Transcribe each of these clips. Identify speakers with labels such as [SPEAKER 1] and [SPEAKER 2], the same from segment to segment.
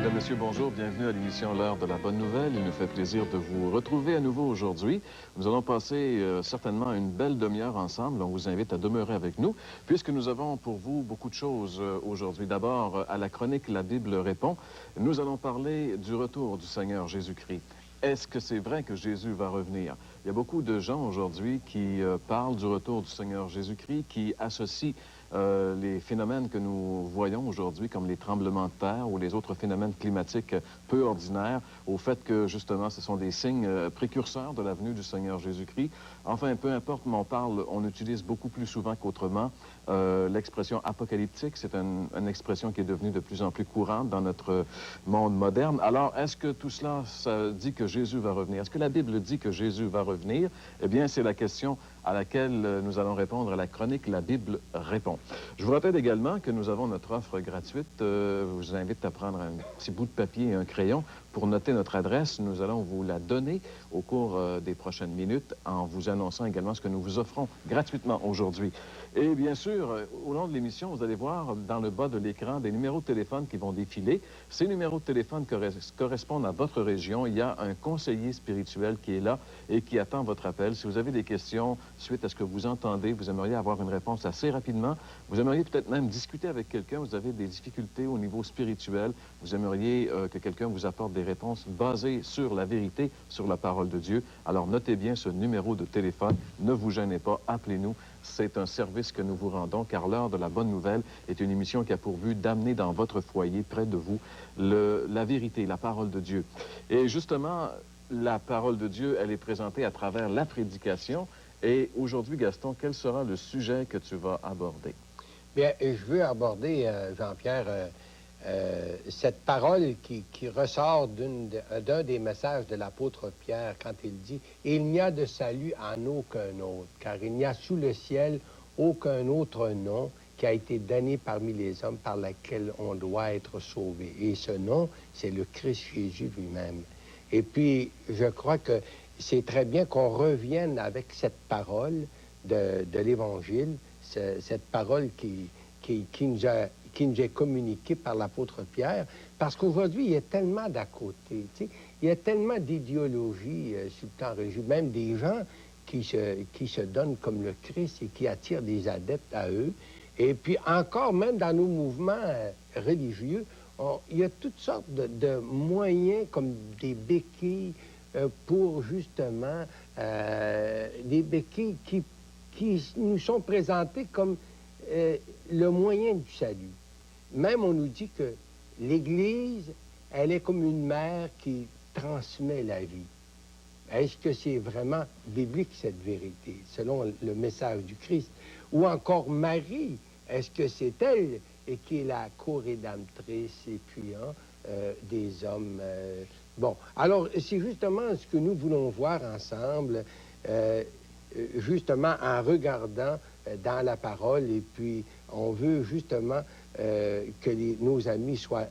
[SPEAKER 1] Mesdames, Messieurs, bonjour. Bienvenue à l'émission L'heure de la bonne nouvelle. Il nous fait plaisir de vous retrouver à nouveau aujourd'hui. Nous allons passer certainement une belle demi-heure ensemble. On vous invite à demeurer avec nous, puisque nous avons pour vous beaucoup de choses aujourd'hui. D'abord, à la chronique La Bible répond, nous allons parler du retour du Seigneur Jésus-Christ. Est-ce que c'est vrai que Jésus va revenir? Il y a beaucoup de gens aujourd'hui qui parlent du retour du Seigneur Jésus-Christ, qui associent les phénomènes que nous voyons aujourd'hui, comme les tremblements de terre ou les autres phénomènes climatiques peu ordinaires, au fait que, justement, ce sont des signes précurseurs de la venue du Seigneur Jésus-Christ. Enfin, peu importe, mais on utilise beaucoup plus souvent qu'autrement l'expression apocalyptique. C'est une expression qui est devenue de plus en plus courante dans notre monde moderne. Alors, est-ce que tout cela, ça dit que Jésus va revenir? Est-ce que la Bible dit que Jésus va revenir? Eh bien, c'est la question à laquelle nous allons répondre à la chronique La Bible répond. Je vous rappelle également que nous avons notre offre gratuite. Je vous invite à prendre un petit bout de papier et un crayon pour noter notre adresse. Nous allons vous la donner au cours des prochaines minutes en vous annonçant également ce que nous vous offrons gratuitement aujourd'hui. Et bien sûr, au long de l'émission, vous allez voir dans le bas de l'écran des numéros de téléphone qui vont défiler. Ces numéros de téléphone correspondent à votre région. Il y a un conseiller spirituel qui est là et qui attend votre appel. Si vous avez des questions suite à ce que vous entendez, vous aimeriez avoir une réponse assez rapidement, vous aimeriez peut-être même discuter avec quelqu'un, vous avez des difficultés au niveau spirituel, vous aimeriez que quelqu'un vous apporte des réponses basées sur la vérité, sur la parole de Dieu, alors notez bien ce numéro de téléphone, ne vous gênez pas, appelez-nous. C'est un service que nous vous rendons, car l'heure de la bonne nouvelle est une émission qui a pour but d'amener dans votre foyer, près de vous, la vérité, la parole de Dieu. Et justement, la parole de Dieu, elle est présentée à travers la prédication. Et aujourd'hui, Gaston, quel sera le sujet que tu vas aborder?
[SPEAKER 2] Bien, je veux aborder, Jean-Pierre, cette parole qui ressort d'un des messages de l'apôtre Pierre quand il dit « Il n'y a de salut en aucun autre, car il n'y a sous le ciel aucun autre nom qui a été donné parmi les hommes par lequel on doit être sauvé. » Et ce nom, c'est le Christ Jésus lui-même. Et puis, je crois que c'est très bien qu'on revienne avec cette parole de l'Évangile, cette parole qui nous est communiquée par l'apôtre Pierre, parce qu'aujourd'hui, il y a tellement d'à côté, tu sais, il y a tellement d'idéologies sur le temps religieux, même des gens qui se donnent comme le Christ et qui attirent des adeptes à eux. Et puis encore, même dans nos mouvements religieux, il y a toutes sortes de moyens comme des béquilles pour justement des béquilles qui nous sont présentées comme le moyen du salut. Même on nous dit que l'Église, elle est comme une mère qui transmet la vie. Est-ce que c'est vraiment biblique, cette vérité, selon le message du Christ? Ou encore Marie, est-ce que c'est elle qui est la co-rédemptrice et puis des hommes? Bon, alors c'est justement ce que nous voulons voir ensemble, justement en regardant dans la parole, et puis on veut justement que nos amis soient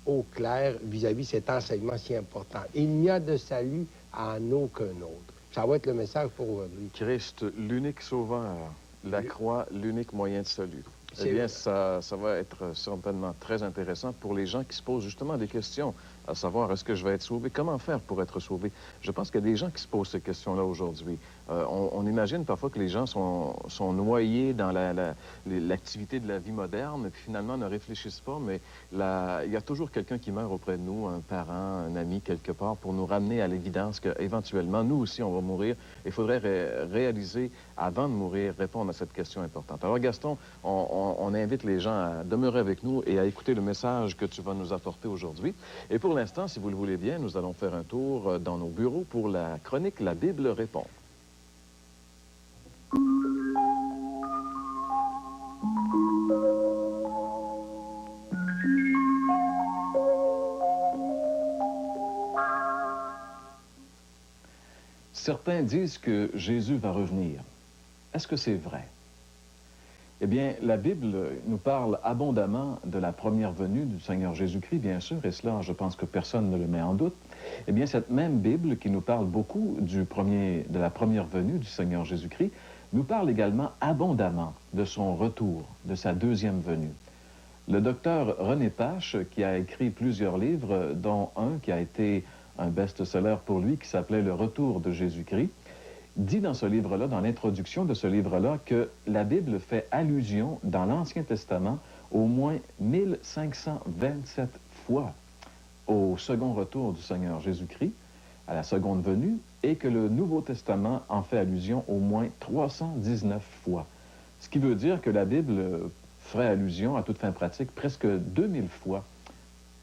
[SPEAKER 2] au clair vis-à-vis de cet enseignement si important. Il n'y a de salut en aucun autre. Ça va être le message pour aujourd'hui.
[SPEAKER 1] Christ, l'unique sauveur, la croix, l'unique moyen de salut. Eh bien, ça va être certainement très intéressant pour les gens qui se posent justement des questions, à savoir, est-ce que je vais être sauvé? Comment faire pour être sauvé? Je pense qu'il y a des gens qui se posent ces questions-là aujourd'hui. On imagine parfois que les gens sont noyés dans l'activité de la vie moderne, et puis finalement ne réfléchissent pas, mais il y a toujours quelqu'un qui meurt auprès de nous, un parent, un ami, quelque part, pour nous ramener à l'évidence qu'éventuellement, nous aussi, on va mourir. Il faudrait réaliser, avant de mourir, répondre à cette question importante. Alors, Gaston, on invite les gens à demeurer avec nous et à écouter le message que tu vas nous apporter aujourd'hui. Et pour l'instant, si vous le voulez bien, nous allons faire un tour dans nos bureaux pour la chronique La Bible répond. Certains disent que Jésus va revenir. Est-ce que c'est vrai? Eh bien, la Bible nous parle abondamment de la première venue du Seigneur Jésus-Christ, bien sûr, et cela, je pense que personne ne le met en doute. Eh bien, cette même Bible qui nous parle beaucoup de la première venue du Seigneur Jésus-Christ, nous parle également abondamment de son retour, de sa deuxième venue. Le docteur René Pache, qui a écrit plusieurs livres, dont un qui a été un best-seller pour lui, qui s'appelait Le Retour de Jésus-Christ, dit dans ce livre-là, dans l'introduction de ce livre-là, que la Bible fait allusion dans l'Ancien Testament au moins 1527 fois au second retour du Seigneur Jésus-Christ, à la seconde venue, et que le Nouveau Testament en fait allusion au moins 319 fois. Ce qui veut dire que la Bible ferait allusion, à toute fin pratique, presque 2000 fois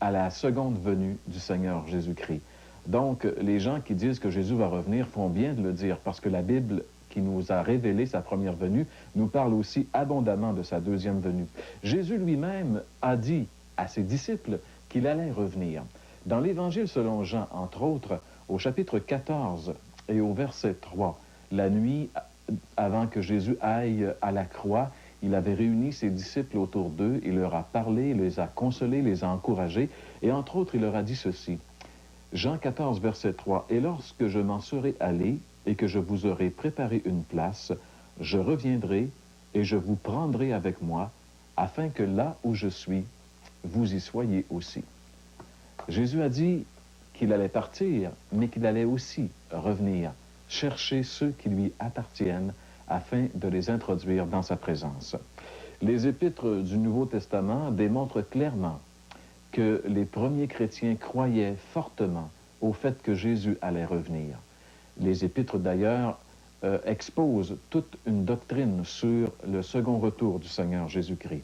[SPEAKER 1] à la seconde venue du Seigneur Jésus-Christ. Donc, les gens qui disent que Jésus va revenir font bien de le dire, parce que la Bible qui nous a révélé sa première venue nous parle aussi abondamment de sa deuxième venue. Jésus lui-même a dit à ses disciples qu'il allait revenir. Dans l'Évangile selon Jean, entre autres, au chapitre 14 et au verset 3, la nuit avant que Jésus aille à la croix, il avait réuni ses disciples autour d'eux, il leur a parlé, il les a consolés, les a encouragés, et entre autres, il leur a dit ceci. Jean 14, verset 3, « Et lorsque je m'en serai allé et que je vous aurai préparé une place, je reviendrai et je vous prendrai avec moi, afin que là où je suis, vous y soyez aussi. » Jésus a dit qu'il allait partir, mais qu'il allait aussi revenir, chercher ceux qui lui appartiennent afin de les introduire dans sa présence. Les épîtres du Nouveau Testament démontrent clairement que les premiers chrétiens croyaient fortement au fait que Jésus allait revenir. Les épîtres, d'ailleurs, exposent toute une doctrine sur le second retour du Seigneur Jésus-Christ.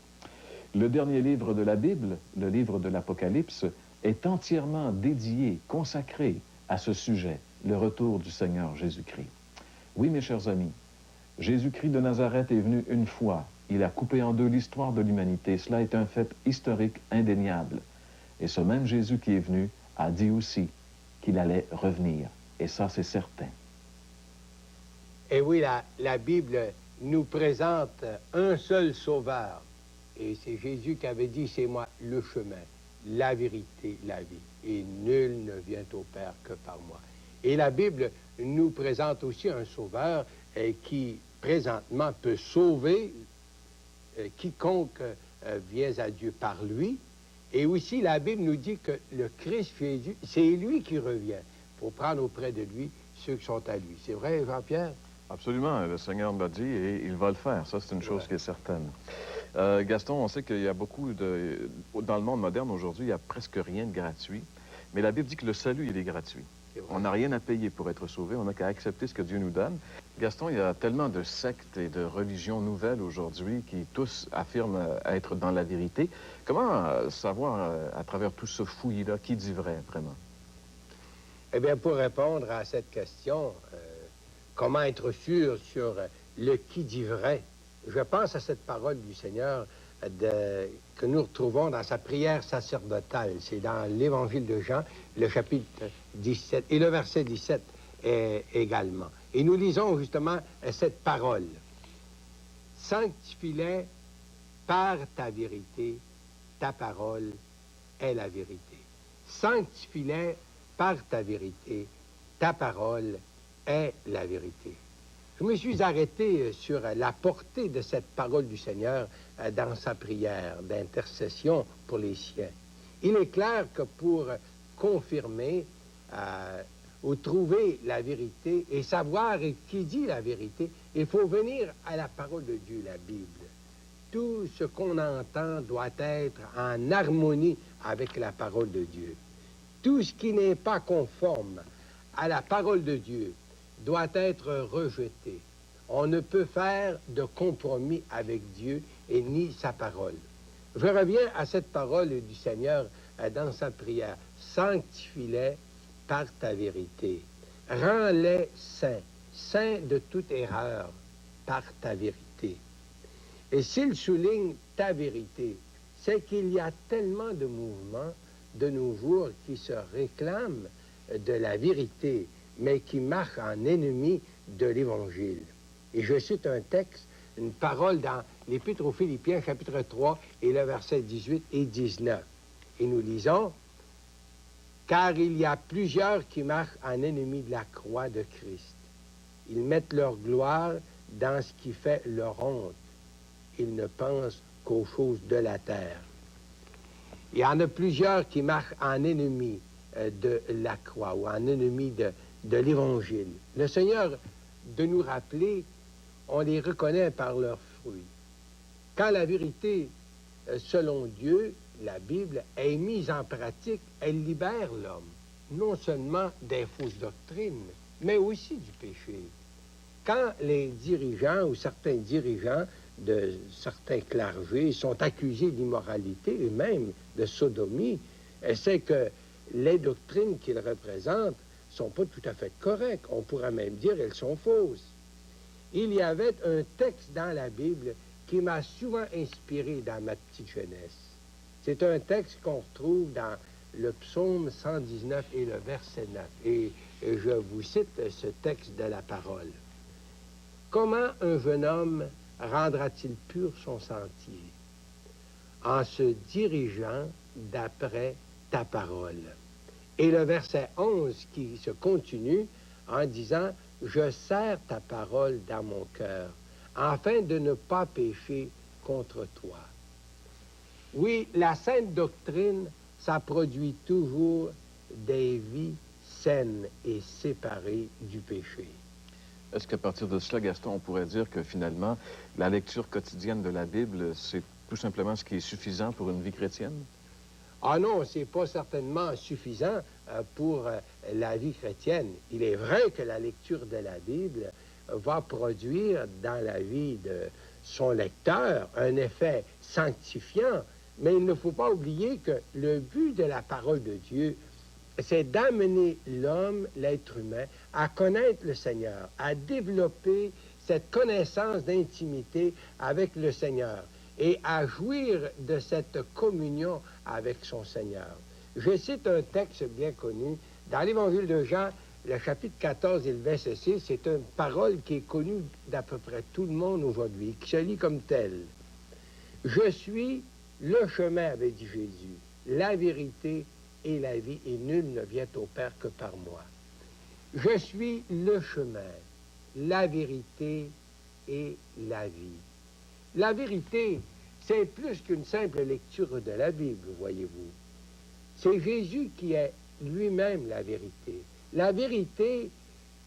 [SPEAKER 1] Le dernier livre de la Bible, le livre de l'Apocalypse, est entièrement dédié, consacré à ce sujet, le retour du Seigneur Jésus-Christ. Oui, mes chers amis, Jésus-Christ de Nazareth est venu une fois. Il a coupé en deux l'histoire de l'humanité. Cela est un fait historique indéniable. Et ce même Jésus qui est venu a dit aussi qu'il allait revenir. Et ça, c'est certain.
[SPEAKER 2] Et oui, la Bible nous présente un seul sauveur. Et c'est Jésus qui avait dit, c'est moi le chemin, la vérité, la vie. Et nul ne vient au Père que par moi. Et la Bible nous présente aussi un sauveur qui, présentement, peut sauver quiconque vient à Dieu par lui. Et aussi, la Bible nous dit que le Christ Jésus, c'est lui qui revient pour prendre auprès de lui ceux qui sont à lui. C'est vrai, Jean-Pierre?
[SPEAKER 1] Absolument. Le Seigneur m'a dit et il va le faire. Ça, c'est une chose qui est certaine. Gaston, on sait qu'il y a beaucoup de... Dans le monde moderne, aujourd'hui, il n'y a presque rien de gratuit. Mais la Bible dit que le salut, il est gratuit. On n'a rien à payer pour être sauvé. On n'a qu'à accepter ce que Dieu nous donne. Gaston, il y a tellement de sectes et de religions nouvelles aujourd'hui qui tous affirment être dans la vérité. Comment savoir, à travers tout ce fouillis-là, qui dit vrai, vraiment?
[SPEAKER 2] Eh bien, pour répondre à cette question, comment être sûr sur le qui dit vrai, je pense à cette parole du Seigneur que nous retrouvons dans sa prière sacerdotale. C'est dans l'Évangile de Jean, le chapitre 17, et le verset 17 également. Et nous lisons justement cette parole. « Sanctifie-les par ta vérité, ta parole est la vérité. Sanctifie-les par ta vérité, ta parole est la vérité. » Je me suis arrêté sur la portée de cette parole du Seigneur dans sa prière d'intercession pour les siens. Il est clair que pour confirmer ou trouver la vérité et savoir qui dit la vérité, il faut venir à la parole de Dieu, la Bible. Tout ce qu'on entend doit être en harmonie avec la parole de Dieu. Tout ce qui n'est pas conforme à la parole de Dieu doit être rejeté. On ne peut faire de compromis avec Dieu et ni sa parole. Je reviens à cette parole du Seigneur dans sa prière. Sanctifie-les par ta vérité. Rends-les saints, saints de toute erreur par ta vérité. Et s'il souligne ta vérité, c'est qu'il y a tellement de mouvements de nos jours qui se réclament de la vérité, mais qui marchent en ennemi de l'Évangile. Et je cite un texte, une parole dans l'Épître aux Philippiens, chapitre 3, et le verset 18 et 19. Et nous lisons, « Car il y a plusieurs qui marchent en ennemi de la croix de Christ. Ils mettent leur gloire dans ce qui fait leur honte. Ils ne pensent qu'aux choses de la terre. » Il y en a plusieurs qui marchent en ennemi de la croix ou en ennemi de l'Évangile. Le Seigneur, de nous rappeler, on les reconnaît par leurs fruits. Quand la vérité, selon Dieu, la Bible, est mise en pratique, elle libère l'homme, non seulement des fausses doctrines, mais aussi du péché. Quand les dirigeants ou certains dirigeants de certains clergés sont accusés d'immoralité et même de sodomie, c'est que les doctrines qu'ils représentent ne sont pas tout à fait correctes. On pourrait même dire qu'elles sont fausses. Il y avait un texte dans la Bible qui m'a souvent inspiré dans ma petite jeunesse. C'est un texte qu'on retrouve dans le psaume 119 et le verset 9. Et je vous cite ce texte de la parole. « Comment un jeune homme rendra-t-il pur son sentier? En se dirigeant d'après ta parole. » Et le verset 11 qui se continue en disant « Je serre ta parole dans mon cœur, afin de ne pas pécher contre toi. » Oui, la sainte doctrine, ça produit toujours des vies saines et séparées du péché.
[SPEAKER 1] Est-ce qu'à partir de cela, Gaston, on pourrait dire que finalement, la lecture quotidienne de la Bible, c'est tout simplement ce qui est suffisant pour une vie chrétienne?
[SPEAKER 2] Ah non, c'est pas certainement suffisant pour la vie chrétienne. Il est vrai que la lecture de la Bible va produire dans la vie de son lecteur un effet sanctifiant, mais il ne faut pas oublier que le but de la parole de Dieu, c'est d'amener l'homme, l'être humain, à connaître le Seigneur, à développer cette connaissance d'intimité avec le Seigneur et à jouir de cette communion avec son Seigneur. Je cite un texte bien connu dans l'Évangile de Jean, le chapitre 14 et le verset 6. C'est une parole qui est connue d'à peu près tout le monde aujourd'hui, qui se lit comme telle. « Je suis le chemin, avait dit Jésus, la vérité et la vie, et nul ne vient au Père que par moi. Je suis le chemin, la vérité et la vie. » La vérité, c'est plus qu'une simple lecture de la Bible, voyez-vous. C'est Jésus qui est lui-même la vérité. La vérité,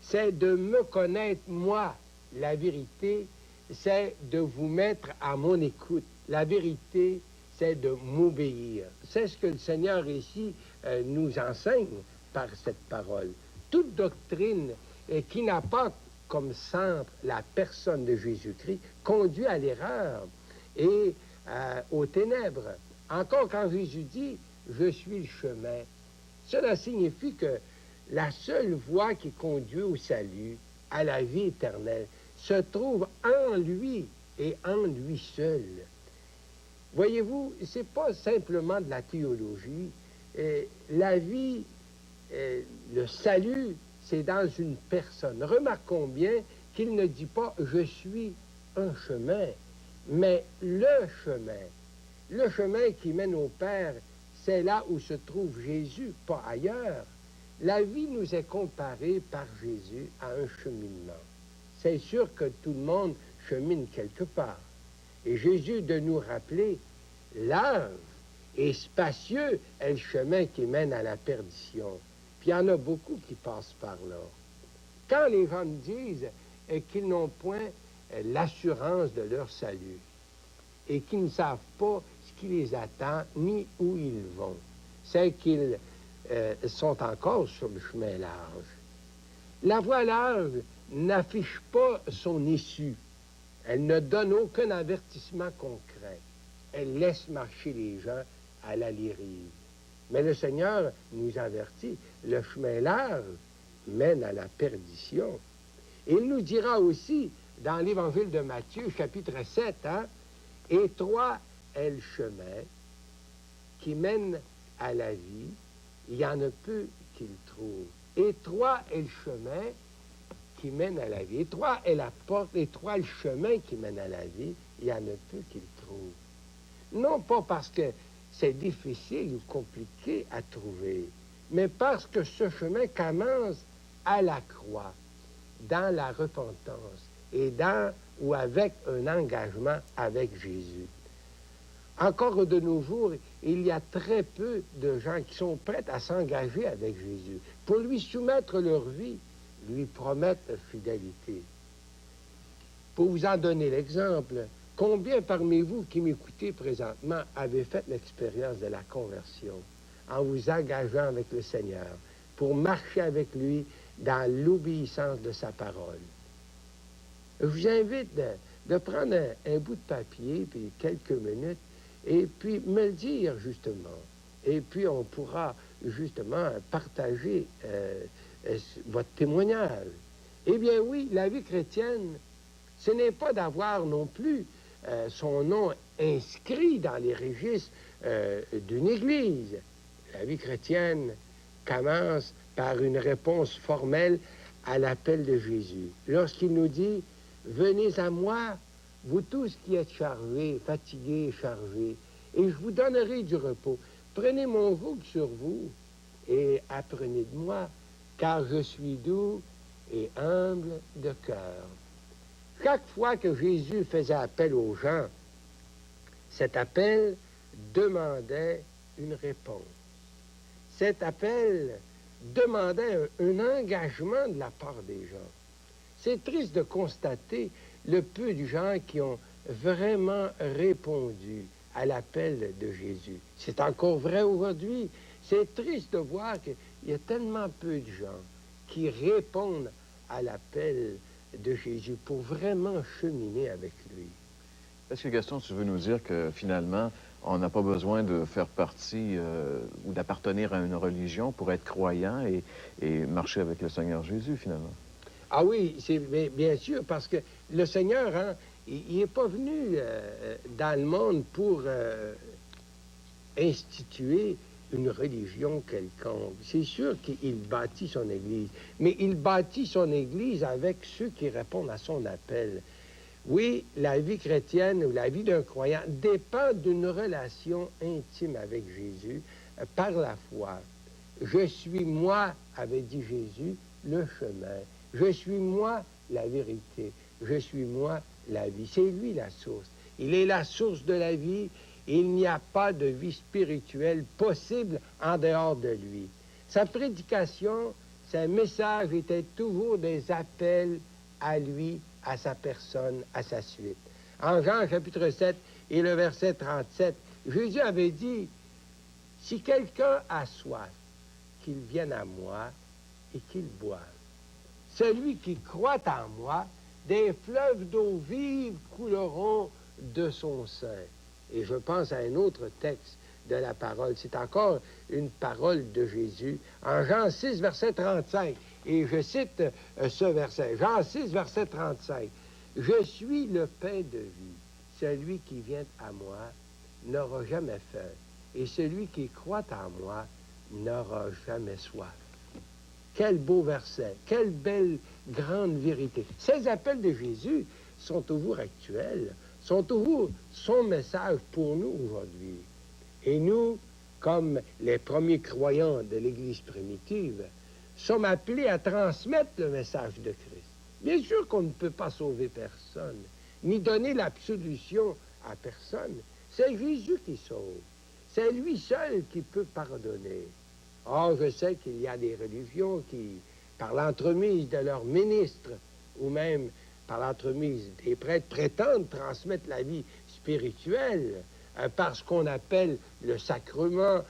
[SPEAKER 2] c'est de me connaître moi. La vérité, c'est de vous mettre à mon écoute. La vérité, c'est de m'obéir. C'est ce que le Seigneur ici nous enseigne par cette parole. Toute doctrine qui n'a pas comme centre la personne de Jésus-Christ conduit à l'erreur et aux ténèbres. Encore quand Jésus dit « Je suis le chemin », cela signifie que la seule voie qui conduit au salut, à la vie éternelle, se trouve en lui et en lui seul. Voyez-vous, ce n'est pas simplement de la théologie. La vie, le salut, c'est dans une personne. Remarquons bien qu'il ne dit pas « je suis un chemin », mais le chemin qui mène au Père, c'est là où se trouve Jésus, pas ailleurs. La vie nous est comparée par Jésus à un cheminement. C'est sûr que tout le monde chemine quelque part. Et Jésus de nous rappeler, large et spacieux est le chemin qui mène à la perdition. Puis il y en a beaucoup qui passent par là. Quand les gens me disent qu'ils n'ont point l'assurance de leur salut et qu'ils ne savent pas ce qui les attend ni où ils vont, c'est qu'ils sont encore sur le chemin large. La voie large n'affiche pas son issue. Elle ne donne aucun avertissement concret. Elle laisse marcher les gens à la dérive. Mais le Seigneur nous avertit, le chemin large mène à la perdition. Et il nous dira aussi, dans l'Évangile de Matthieu, chapitre 7, étroit est le chemin qui mène à la vie, il y en a peu qui le trouvent. Étroit est le chemin qui mène à la vie. Étroit est la porte, étroit le chemin qui mène à la vie, il y en a peu qui le trouvent. Non pas parce que c'est difficile ou compliqué à trouver, mais parce que ce chemin commence à la croix, dans la repentance et dans ou avec un engagement avec Jésus. Encore de nos jours, il y a très peu de gens qui sont prêts à s'engager avec Jésus, pour lui soumettre leur vie, lui promettre fidélité. Pour vous en donner l'exemple, combien parmi vous qui m'écoutez présentement avez fait l'expérience de la conversion en vous engageant avec le Seigneur pour marcher avec lui dans l'obéissance de sa parole? Je vous invite de prendre un bout de papier, puis quelques minutes, et puis me le dire, justement. Et puis, on pourra, justement, partager votre témoignage. Eh bien, oui, la vie chrétienne, ce n'est pas d'avoir non plus son nom inscrit dans les registres d'une Église. La vie chrétienne commence par une réponse formelle à l'appel de Jésus. Lorsqu'il nous dit « Venez à moi, vous tous qui êtes chargés, fatigués et chargés, et je vous donnerai du repos. Prenez mon joug sur vous et apprenez de moi, car je suis doux et humble de cœur. » Chaque fois que Jésus faisait appel aux gens, cet appel demandait une réponse. Cet appel demandait un engagement de la part des gens. C'est triste de constater le peu de gens qui ont vraiment répondu à l'appel de Jésus. C'est encore vrai aujourd'hui. C'est triste de voir qu'il y a tellement peu de gens qui répondent à l'appel de Jésus pour vraiment cheminer avec lui.
[SPEAKER 1] Est-ce que, Gaston, tu veux nous dire que finalement, on n'a pas besoin de faire partie ou d'appartenir à une religion pour être croyant et marcher avec le Seigneur Jésus, finalement?
[SPEAKER 2] Ah oui, c'est bien sûr, parce que le Seigneur, hein, il n'est pas venu dans le monde pour instituer une religion quelconque. C'est sûr qu'il bâtit son Église, mais il bâtit son Église avec ceux qui répondent à son appel. Oui, la vie chrétienne ou la vie d'un croyant dépend d'une relation intime avec Jésus par la foi. Je suis moi, avait dit Jésus, le chemin. Je suis moi, la vérité. Je suis moi, la vie. C'est lui la source. Il est la source de la vie. Il n'y a pas de vie spirituelle possible en dehors de lui. Sa prédication, ses messages étaient toujours des appels à lui, à sa personne, à sa suite. En Jean chapitre 7 et le verset 37, Jésus avait dit, « Si quelqu'un a soif, qu'il vienne à moi et qu'il boive. Celui qui croit en moi, des fleuves d'eau vive couleront de son sein. » Et je pense à un autre texte de la parole. C'est encore une parole de Jésus. En Jean 6, verset 35, et je cite ce verset. Jean 6, verset 35. « Je suis le pain de vie. Celui qui vient à moi n'aura jamais faim. Et celui qui croit en moi n'aura jamais soif. » Quel beau verset, quelle belle grande vérité. Ces appels de Jésus sont toujours actuels, sont toujours son message pour nous aujourd'hui. Et nous, comme les premiers croyants de l'Église primitive, sommes appelés à transmettre le message de Christ. Bien sûr qu'on ne peut pas sauver personne, ni donner l'absolution à personne. C'est Jésus qui sauve. C'est lui seul qui peut pardonner. Or, je sais qu'il y a des religions qui, par l'entremise de leurs ministres, ou même par l'entremise des prêtres, prétendent transmettre la vie spirituelle par ce qu'on appelle le sacrement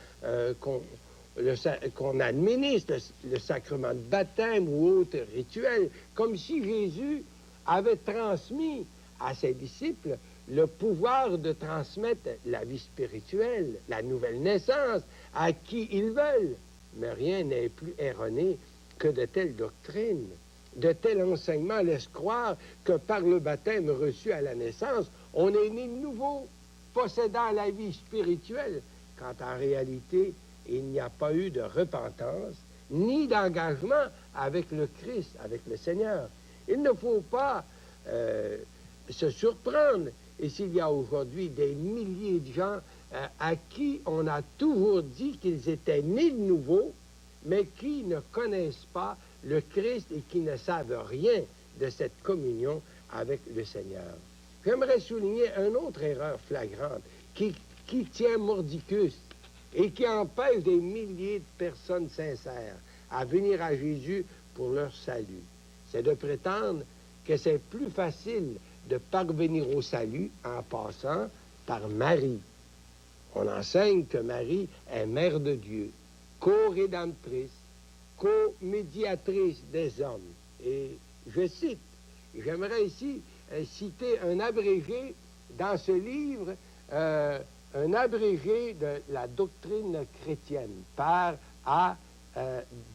[SPEAKER 2] qu'on administre, le sacrement de baptême ou autre rituel, comme si Jésus avait transmis à ses disciples le pouvoir de transmettre la vie spirituelle, la nouvelle naissance, à qui ils veulent. Mais rien n'est plus erroné que de telles doctrines. De tels enseignements laissent croire que par le baptême reçu à la naissance, on est né de nouveau, possédant la vie spirituelle, quand en réalité, il n'y a pas eu de repentance, ni d'engagement avec le Christ, avec le Seigneur. Il ne faut pas se surprendre. Et s'il y a aujourd'hui des milliers de gens à qui on a toujours dit qu'ils étaient nés de nouveau, mais qui ne connaissent pas le Christ et qui ne savent rien de cette communion avec le Seigneur. J'aimerais souligner une autre erreur flagrante qui qui tient mordicus et qui empêche des milliers de personnes sincères à venir à Jésus pour leur salut. C'est de prétendre que c'est plus facile de parvenir au salut en passant par Marie. On enseigne que Marie est mère de Dieu, co-rédemptrice, co-médiatrice des hommes. Et je cite, j'aimerais ici citer un abrégé dans ce livre, un abrégé de la doctrine chrétienne par A.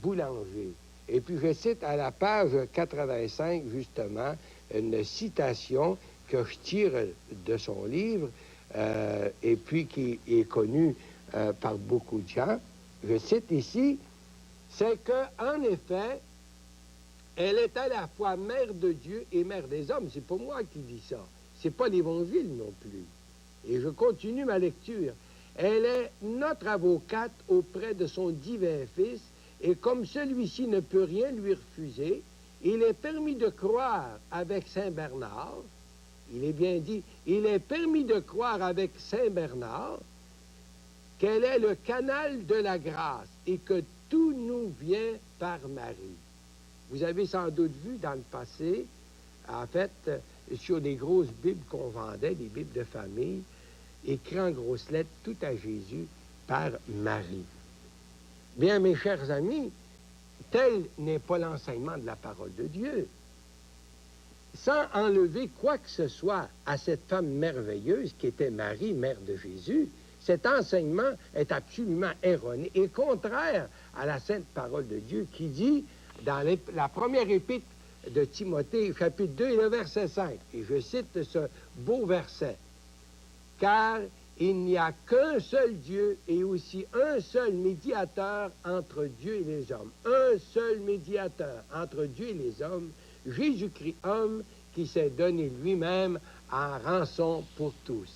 [SPEAKER 2] Boulanger. Et puis je cite à la page 85, justement, une citation que je tire de son livre, et puis qui est connue par beaucoup de gens. Je cite ici, c'est qu'en effet, elle est à la fois mère de Dieu et mère des hommes. C'est pas moi qui dis ça. C'est pas l'Évangile non plus. Et je continue ma lecture. Elle est notre avocate auprès de son divin Fils, et comme celui-ci ne peut rien lui refuser, il est permis de croire avec Saint Bernard, il est bien dit, il est permis de croire avec Saint Bernard qu'elle est le canal de la grâce et que tout nous vient par Marie. Vous avez sans doute vu dans le passé, en fait, sur des grosses Bibles qu'on vendait, des Bibles de famille, écrit en grosses lettres, tout à Jésus, par Marie. Bien, mes chers amis, tel n'est pas l'enseignement de la parole de Dieu. Sans enlever quoi que ce soit à cette femme merveilleuse qui était Marie, mère de Jésus, cet enseignement est absolument erroné et contraire à la sainte parole de Dieu qui dit, dans la première épître de Timothée, chapitre 2, et le verset 5, et je cite ce beau verset, « Car il n'y a qu'un seul Dieu et aussi un seul médiateur entre Dieu et les hommes. Un seul médiateur entre Dieu et les hommes, Jésus-Christ, homme, qui s'est donné lui-même en rançon pour tous. »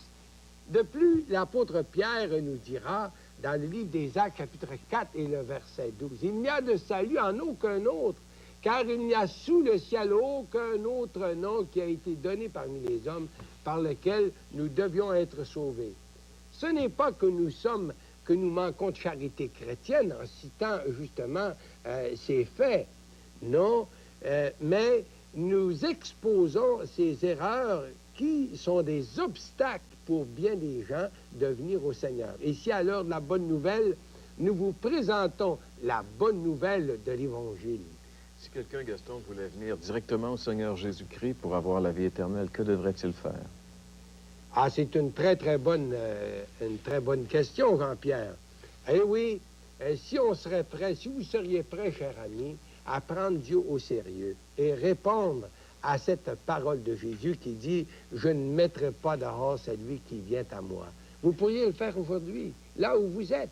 [SPEAKER 2] De plus, l'apôtre Pierre nous dira, dans le livre des Actes, chapitre 4 et le verset 12, « Il n'y a de salut en aucun autre, car il n'y a sous le ciel aucun autre nom qui a été donné parmi les hommes par lequel nous devions être sauvés. » Ce n'est pas que nous manquons de charité chrétienne en citant justement ces faits, non, mais nous exposons ces erreurs qui sont des obstacles pour bien des gens de venir au Seigneur. Et si à l'heure de la bonne nouvelle, nous vous présentons la bonne nouvelle de l'Évangile.
[SPEAKER 1] Si quelqu'un, Gaston, voulait venir directement au Seigneur Jésus-Christ pour avoir la vie éternelle, que devrait-il faire?
[SPEAKER 2] Ah, c'est une très bonne question, Jean-Pierre. Eh oui, si on serait prêt, si vous seriez prêt, cher ami, à prendre Dieu au sérieux et répondre à cette parole de Jésus qui dit « Je ne mettrai pas dehors celui qui vient à moi ». Vous pourriez le faire aujourd'hui, là où vous êtes,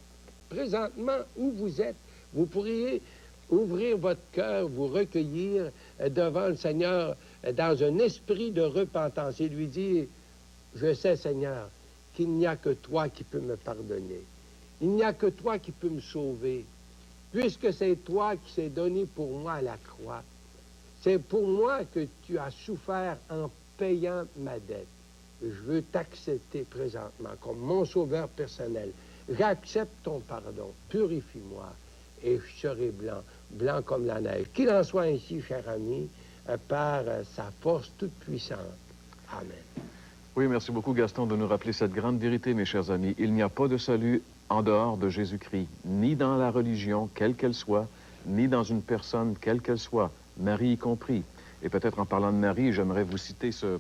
[SPEAKER 2] présentement où vous êtes. Vous pourriez ouvrir votre cœur, vous recueillir devant le Seigneur dans un esprit de repentance et lui dire « Je sais, Seigneur, qu'il n'y a que toi qui peux me pardonner. Il n'y a que toi qui peux me sauver, puisque c'est toi qui s'est donné pour moi à la croix. C'est pour moi que tu as souffert en payant ma dette. Je veux t'accepter présentement comme mon sauveur personnel. J'accepte ton pardon. Purifie-moi et je serai blanc, blanc comme la neige. Qu'il en soit ainsi, cher ami, par sa force toute puissante. Amen.
[SPEAKER 1] Oui, merci beaucoup, Gaston, de nous rappeler cette grande vérité, mes chers amis. Il n'y a pas de salut en dehors de Jésus-Christ, ni dans la religion, quelle qu'elle soit, ni dans une personne, quelle qu'elle soit, Marie y compris. Et peut-être en parlant de Marie, j'aimerais vous citer ce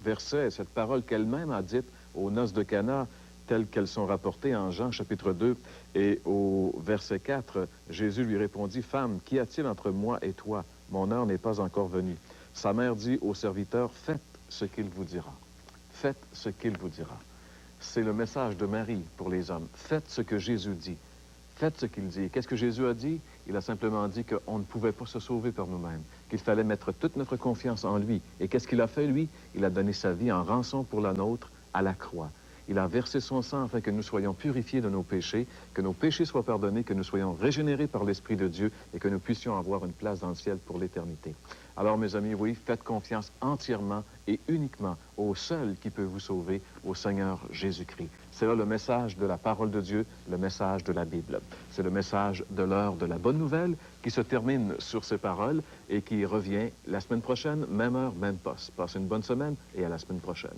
[SPEAKER 1] verset, cette parole qu'elle-même a dite aux noces de Cana, telles qu'elles sont rapportées en Jean, chapitre 2, et au verset 4, Jésus lui répondit, « Femme, qu'y a-t-il entre moi et toi? Mon heure n'est pas encore venue. » Sa mère dit au serviteur, « Faites ce qu'il vous dira. » Faites ce qu'il vous dira. C'est le message de Marie pour les hommes. Faites ce que Jésus dit. Faites ce qu'il dit. Qu'est-ce que Jésus a dit? Il a simplement dit qu'on ne pouvait pas se sauver par nous-mêmes, qu'il fallait mettre toute notre confiance en lui. Et qu'est-ce qu'il a fait, lui? Il a donné sa vie en rançon pour la nôtre à la croix. Il a versé son sang afin que nous soyons purifiés de nos péchés, que nos péchés soient pardonnés, que nous soyons régénérés par l'Esprit de Dieu et que nous puissions avoir une place dans le ciel pour l'éternité. Alors, mes amis, oui, faites confiance entièrement et uniquement au seul qui peut vous sauver, au Seigneur Jésus-Christ. C'est là le message de la parole de Dieu, le message de la Bible. C'est le message de l'heure de la bonne nouvelle qui se termine sur ces paroles et qui revient la semaine prochaine, même heure, même poste. Passez une bonne semaine et à la semaine prochaine.